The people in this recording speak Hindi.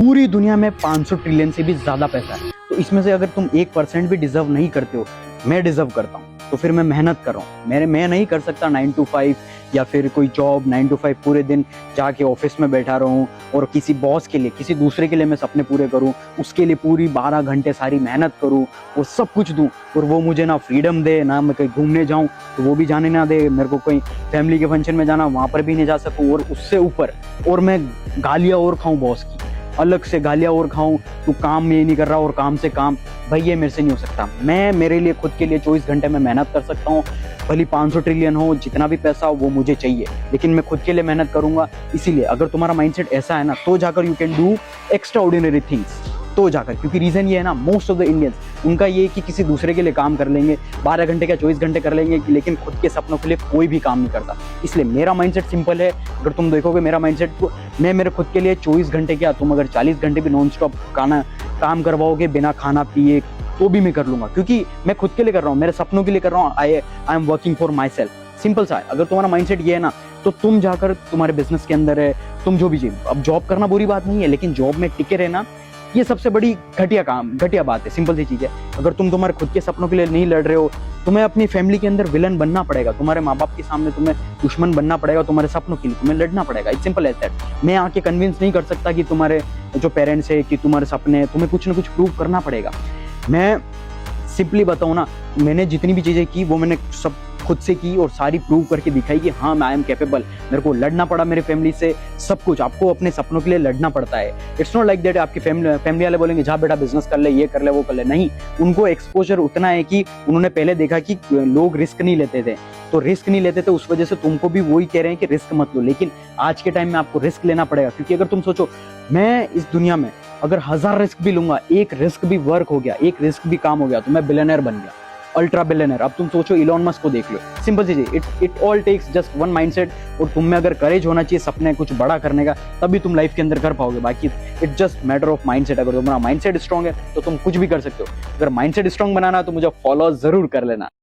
पूरी दुनिया में 500 ट्रिलियन से भी ज्यादा पैसा है, तो इसमें से अगर तुम 1% भी डिजर्व नहीं करते हो, मैं डिजर्व करता हूँ, तो फिर मैं मेहनत कर रहा हूँ। मैं नहीं कर सकता 9 to 5 या फिर कोई जॉब 9 to 5 पूरे दिन जाके ऑफिस में बैठा रहूँ और किसी बॉस के लिए, किसी दूसरे के लिए मैं सपने पूरे करूँ, उसके लिए पूरी 12 घंटे सारी मेहनत करूँ और सब कुछ दूँ, और वो मुझे ना फ्रीडम दे, ना मैं कहीं घूमने जाऊँ तो वो भी जाने ना दे, मेरे को कोई फैमिली के फंक्शन में जाना वहाँ पर भी नहीं जा सकूँ, और उससे ऊपर और मैं गालियाँ और खाऊँ बॉस की, अलग से गालियाँ और खाऊं, तू काम ये नहीं कर रहा और काम से काम, भाई ये मेरे से नहीं हो सकता। मैं मेरे लिए खुद के लिए 24 घंटे में मेहनत कर सकता हूँ, भली 500 ट्रिलियन हो, जितना भी पैसा हो वो मुझे चाहिए, लेकिन मैं खुद के लिए मेहनत करूंगा। इसीलिए अगर तुम्हारा माइंडसेट ऐसा है ना, तो जाकर you can do extra ordinary things, तो जाकर, क्योंकि रीजन ये है ना, मोस्ट ऑफ द इंडियंस उनका ये कि किसी दूसरे के लिए काम कर लेंगे, 12 घंटे या 24 घंटे कर लेंगे, लेकिन खुद के सपनों के लिए कोई भी काम नहीं करता। इसलिए मेरा माइंडसेट सिंपल है, अगर तुम देखोगे मेरा माइंडसेट को, मैं मेरे खुद के लिए 24 घंटे क्या, तुम अगर 40 घंटे भी नॉन स्टॉप काम करवाओगे बिना खाना पिए, तो भी मैं कर लूंगा, क्योंकि मैं खुद के लिए कर रहा हूँ, मेरे सपनों के लिए कर रहा हूँ। I am working for my self. Simple सा है। अगर तुम्हारा माइंडसेट ये है ना, तो तुम जाकर तुम्हारे बिजनेस के अंदर है, तुम जो भी चाहिए, अब जॉब करना बुरी बात नहीं है, लेकिन जॉब में टिके रहना ये सबसे बड़ी घटिया बात है। सिंपल सी चीज है, अगर तुम तुम्हारे खुद के सपनों के लिए नहीं लड़ रहे हो, तुम्हें अपनी फैमिली के अंदर विलन बनना पड़ेगा, तुम्हारे माँ बाप के सामने तुम्हें दुश्मन बनना पड़ेगा, तुम्हारे सपनों के लिए तुम्हें लड़ना पड़ेगा। It's simple as that. मैं आके कन्विंस नहीं कर सकता कि तुम्हारे जो पेरेंट्स है, कि तुम्हारे सपने, तुम्हें कुछ ना कुछ प्रूव करना पड़ेगा। मैं सिंपली बताऊँ ना, मैंने जितनी भी चीजें की वो मैंने सब खुद से की और सारी प्रूव करके दिखाई कि हाँ मैं आई एम कैपेबल। मेरे को लड़ना पड़ा मेरे फैमिली से, सब कुछ। आपको अपने सपनों के लिए लड़ना पड़ता है। इट्स नॉट लाइक दैट आपकी फैमिली वाले बोलेंगे जा बेटा बिजनेस कर ले, ये कर ले, वो कर ले। नहीं, उनको एक्सपोजर उतना है कि उन्होंने पहले देखा कि लोग रिस्क नहीं लेते थे, तो रिस्क नहीं लेते थे, उस वजह से तुमको भी वही कह रहे हैं कि रिस्क मत लो। लेकिन आज के टाइम में आपको रिस्क लेना पड़ेगा, क्योंकि अगर तुम सोचो, मैं इस दुनिया में अगर 1000 रिस्क भी लूंगा, एक रिस्क भी वर्क हो गया, एक रिस्क भी काम हो गया, तो मैं बिलियनर बन गया, अल्ट्रा बिलियनर। अब तुम सोचो इलॉन मस्क को देख लो, सिंपल सी चीज, it all takes just one mindset. और तुम में अगर करेज होना चाहिए सपने कुछ बड़ा करने का, तभी तुम लाइफ के अंदर कर पाओगे। बाकी it just matter of mindset. अगर तुम्हारा माइंडसेट स्ट्रांग है तो तुम कुछ भी कर सकते हो। अगर माइंडसेट स्ट्रांग बनाना है तो मुझे फॉलो जरूर कर लेना।